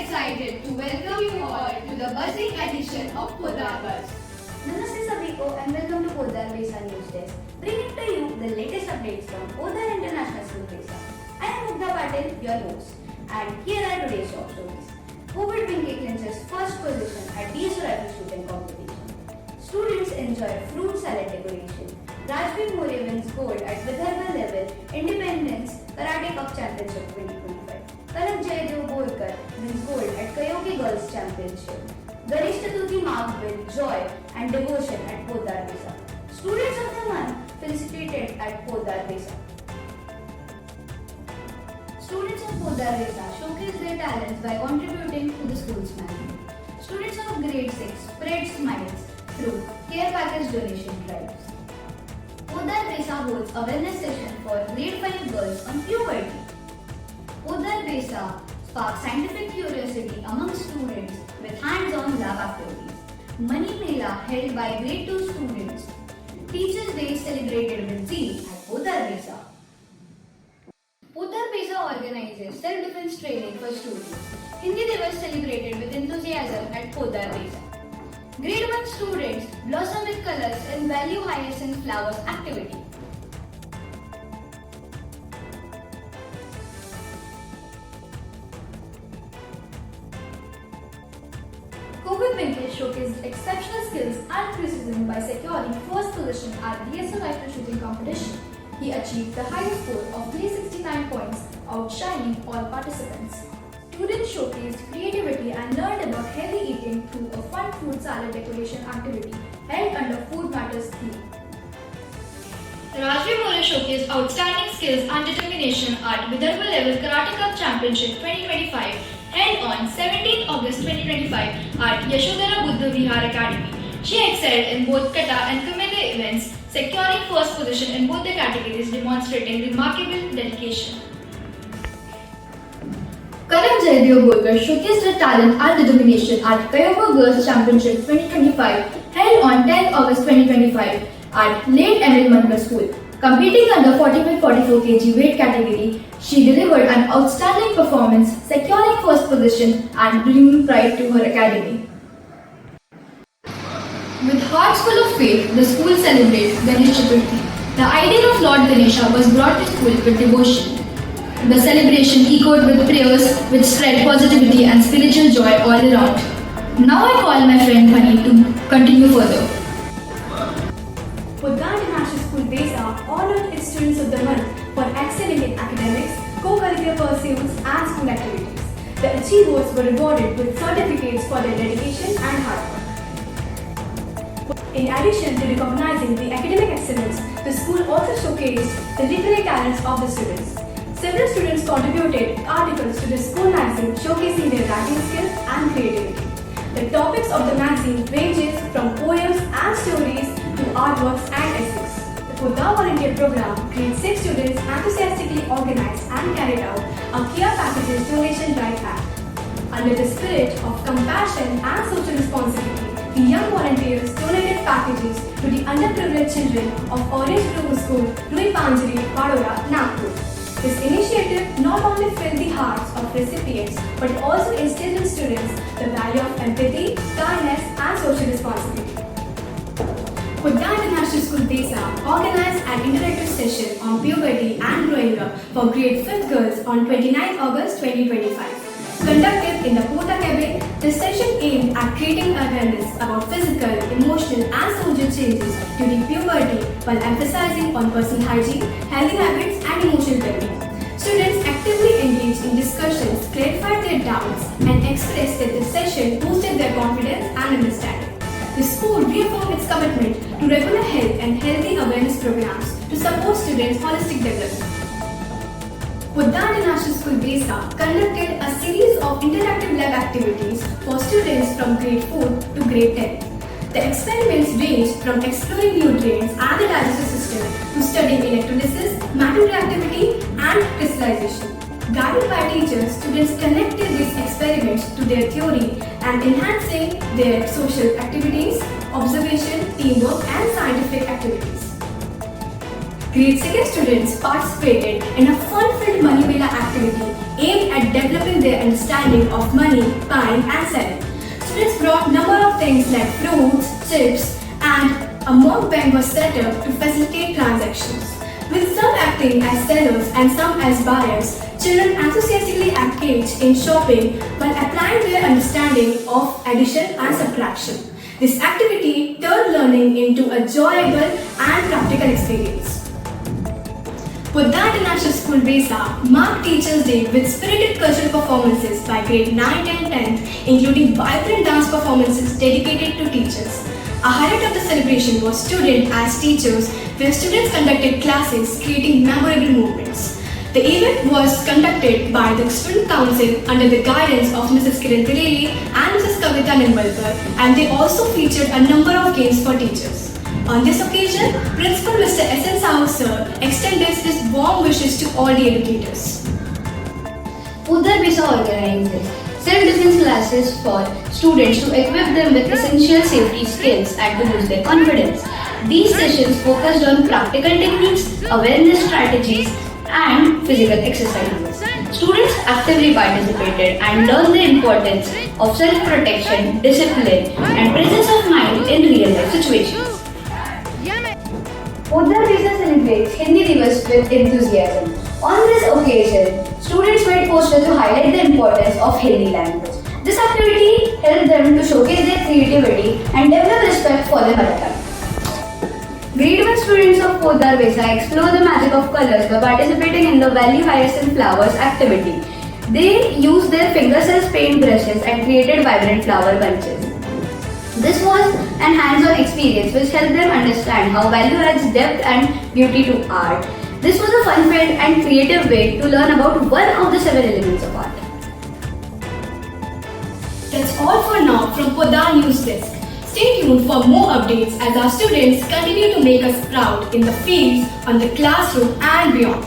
excited to welcome you all to the buzzing edition of Podar Buzz. Namaste sabhi ko and welcome to Podar Besa News Desk, bringing to you the latest updates from Podar International School Besa. I am Mugdha Patil, your host, and here are today's top stories. COVID Pinky clinches first position at DSO rifle shooting competition. Students enjoy fruit salad decoration. Rajbir More wins gold at Vidarbha level Independence Karate Cup Championship 2025. Karan Jayadev Borkar wins gold at Karaoke Girls Championship. Ganesh Chaturthi marked with joy and devotion at Podar Besa. Students of the month felicitated at Podar Besa. Students of Podar Besa showcased their talents by contributing to the school's management. Students of grade 6 spread smiles through care package donation drives. Podar Besa holds a wellness session for grade 5 girls on puberty. Podar Besa sparks scientific curiosity among students with hands-on lab activities. Mani Mela held by grade 2 students. Teachers' Day celebrated with zeal at Podar Besa. Podar Besa organizes self-defense training for students. Hindi Divas celebrated with enthusiasm at Podar Besa. Grade 1 students blossom with colors in Value Hyacinth Flowers activity. COVID Pinky showcased exceptional skills and criticism by securing first position at DSO rifle shooting competition. He achieved the highest score of 369 points, outshining all participants. Students showcased creativity and learned about healthy eating through a fun fruit salad decoration activity held under Food Matters theme. Rajbir More showcased outstanding skills and determination at Vidarbha Level Karate Cup Championship 2025 held on 17 August 2025 at Yashodhara Buddha Vihar Academy. She excelled in both kata and kumite events, securing first position in both the categories, demonstrating remarkable dedication. Karan Jayadev Borkar showcased her talent and determination at Karaoke Girls Championship 2025 held on 10 August 2025 at Late Emil Mankar School. Competing under 45-44 kg weight category, she delivered an outstanding performance, securing first position and bringing pride to her academy. With hearts full of faith, the school celebrates Ganesh Chaturthi. The ideal of Lord Ganesha was brought to school with devotion. The celebration echoed with prayers which spread positivity and spiritual joy all around. Now I call my friend Hani to continue further. Podar International School Besa honored its students of the month for excelling in academics, co-curricular pursuits and school activities. The achievers were rewarded with certificates for their dedication and hard work. In addition to recognizing the academic excellence, the school also showcased the literary talents of the students. Several students contributed articles to the school magazine showcasing their writing skills and creativity. The topics of the magazine ranges from poems and stories to artworks and essays. The Podar Volunteer Program, grade 6 students enthusiastically organized and carried out a care packages donation drive act. Under the spirit of compassion and social responsibility, the young volunteers donated packages to the underprivileged children of Orange Grove School, Rui Panjari, Vadora, Nagpur. This initiative not only filled the hearts of recipients but also instilled in students the value of empathy, kindness and social responsibility. Podar International School Besa organized an interactive session on puberty and growing up for grade 5th girls on 29 August 2025. Conducted in the Pota Cabin, the session aimed at creating awareness about physical, emotional and social changes during puberty while emphasizing on personal hygiene, healthy habits and emotional well-being. Students actively engaged in discussions, clarified their doubts and expressed that the session boosted their confidence and understanding. The school reaffirmed its commitment to regular health and healthy awareness programs to support students' holistic development. Podar International School Besa conducted a series of interactive lab activities for students from grade 4 to grade 10. The experiments ranged from exploring nutrients and the digestive system to studying electrolysis, metal reactivity and crystallization. Guided by teachers, students connected these experiments to their theory and enhancing their social activities, observation, teamwork and scientific activities. Grade 2 students participated in a fun-filled Money Mela activity aimed at developing their understanding of money, buying and selling. Students brought number of things like fruits, chips and a mock bank was set up to facilitate transactions. With some acting as sellers and some as buyers, children enthusiastically engaged in shopping while applying their understanding of addition and subtraction. This activity turned learning into a joyable and practical experience. Poddar International School Besa marked Teachers' Day with spirited cultural performances by grade 9 and 10, including vibrant dance performances dedicated to teachers. A highlight of the celebration was Student as Teachers, where students conducted classes creating memorable moments. The event was conducted by the Student Council under the guidance of Mrs. Kiran Trivedi and Mrs. Kavita Nimbalkar, and they also featured a number of games for teachers. On this occasion, Principal Mr. S.N. Sahu sir extended his warm wishes to all the educators. Poddar Besa organizes self-defense classes for students to equip them with essential safety skills and to boost their confidence. These sessions focused on practical techniques, awareness strategies, and physical exercises. Students actively participated and learned the importance of self-protection, discipline, and presence of mind in real-life situations. Poddar Besa celebrates Hindi Divas with enthusiasm. On this occasion, students made posters to highlight the importance of Hindi language. This activity helped them to showcase their creativity and develop respect for their mother tongue. Grade 1 students of Poddar Besa explore the magic of colors by participating in the Valley Hyacinth Flowers activity. They used their finger cells paint brushes and created vibrant flower bunches. This was an hands-on experience which helped them understand how value adds depth and beauty to art. This was a fun-filled and creative way to learn about one of the 7 elements of art. That's all for now from Poddar News Desk. Stay tuned for more updates as our students continue to make us proud in the fields, on the classroom and beyond.